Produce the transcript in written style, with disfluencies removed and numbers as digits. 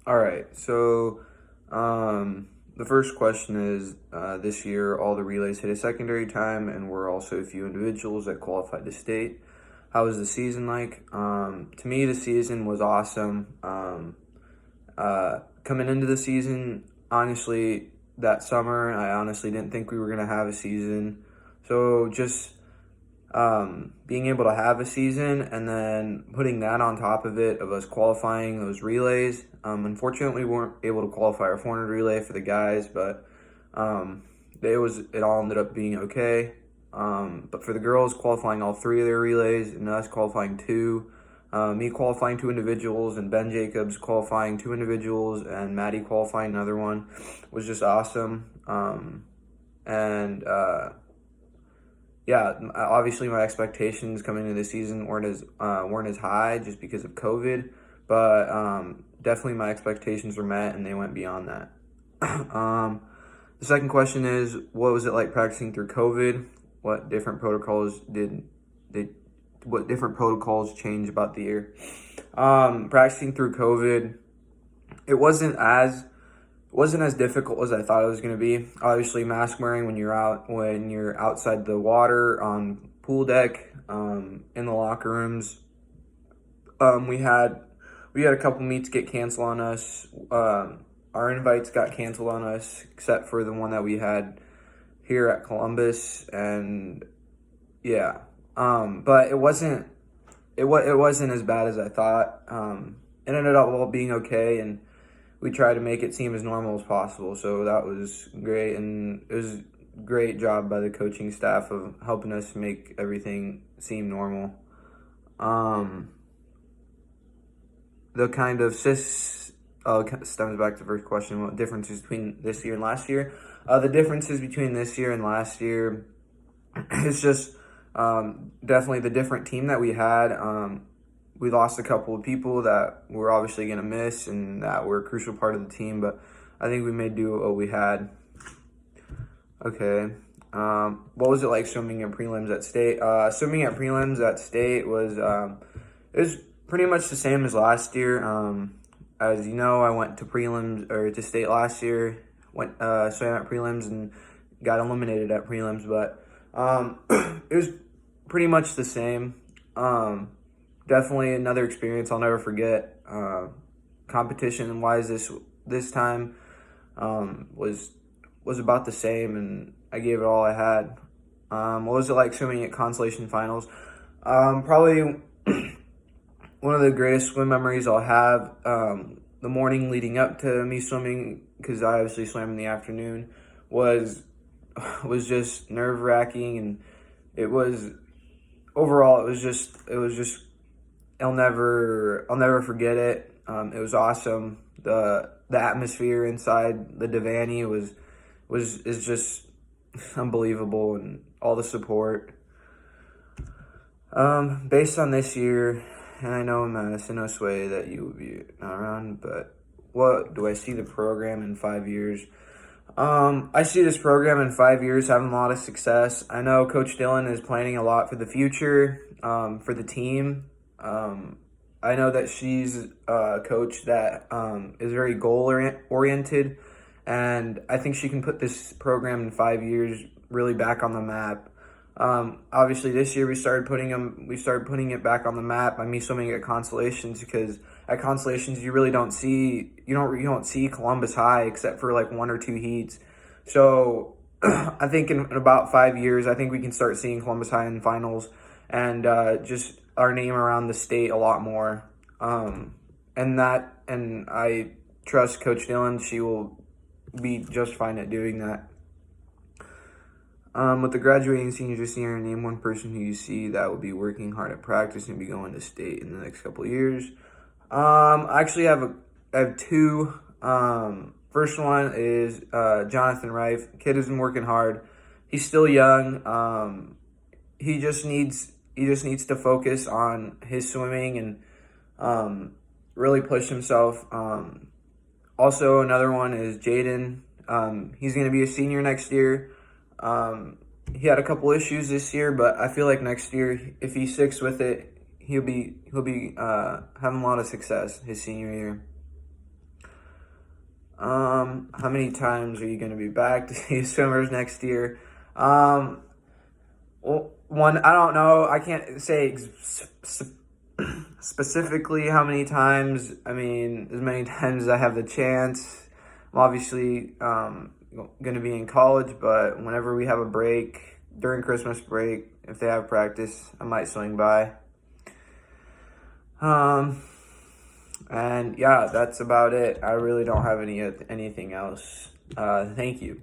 All right. The first question is this year, all the relays hit a secondary time, and we're also a few individuals that qualified to state. How was the season like? To me, the season was awesome. Coming into the season, honestly, that summer, I honestly didn't think we were going to have a season. So just being able to have a season and then putting that on top of it, of us qualifying those relays. Unfortunately, we weren't able to qualify our 400 relay for the guys, but it all ended up being okay. But for the girls, qualifying all three of their relays and us qualifying two, me qualifying two individuals and Ben Jacobs qualifying two individuals and Maddie qualifying another one was just awesome. And yeah, obviously my expectations coming into the season weren't as high just because of COVID, but definitely my expectations were met and they went beyond that. The second question is, what was it like practicing through COVID? What different protocols what different protocols changed about the year? Practicing through COVID, it wasn't as difficult as I thought it was going to be. Obviously, mask wearing when you're outside the water, on pool deck, in the locker rooms. We had a couple meets get canceled on us. Our invites got canceled on us, except for the one that we had here at Columbus, and yeah. But it wasn't as bad as I thought. It ended up all being okay, and we tried to make it seem as normal as possible. So that was great, and it was a great job by the coaching staff of helping us make everything seem normal. The kind of stems back to the first question, what differences between this year and last year? The differences between this year and last year is just definitely the different team that we had. We lost a couple of people that we're obviously going to miss and that were a crucial part of the team, but I think we made do what we had. Okay. What was it like swimming at prelims at state? Swimming at prelims at state was it was pretty much the same as last year. As you know, I went to prelims or to state last year. Swam at prelims and got eliminated at prelims, but it was pretty much the same. Definitely another experience I'll never forget. Competition wise, this time was about the same, and I gave it all I had. What was it like swimming at consolation finals? Probably one of the greatest swim memories I'll have. The morning leading up to me swimming, because I obviously swam in the afternoon, was just nerve-wracking, and it was overall it was just I'll never forget it. It was awesome. The atmosphere inside the Devaney is just unbelievable, and all the support. Based on this year, and I know, Madison, no sway that you will be not around, but what do I see the program in 5 years? I see this program in 5 years having a lot of success. I know Coach Dillon is planning a lot for the future, for the team. I know that she's a coach that is very goal-oriented, and I think she can put this program in 5 years really back on the map. Obviously, this year we started putting it back on the map by me swimming at Consolations, because at Consolations you don't see Columbus High except for like one or two heats. So I think in about 5 years, I think we can start seeing Columbus High in finals and just our name around the state a lot more. And I trust Coach Dillon; she will be just fine at doing that. With the graduating seniors this year, name one person who you see that will be working hard at practice and be going to state in the next couple of years. I actually have two. First one is Jonathan Reif. Kid has been working hard. He's still young. He just needs to focus on his swimming and really push himself. Also, another one is Jaden. He's going to be a senior next year. He had a couple issues this year, but I feel like next year, if he sticks with it, he'll be having a lot of success his senior year. How many times are you going to be back to see swimmers next year? Well, one, I don't know. I can't say specifically how many times. I mean, as many times as I have the chance. I'm obviously going to be in college, but whenever we have a break, during Christmas break, if they have practice, I might swing by. And yeah, that's about it. I really don't have anything else. Thank you.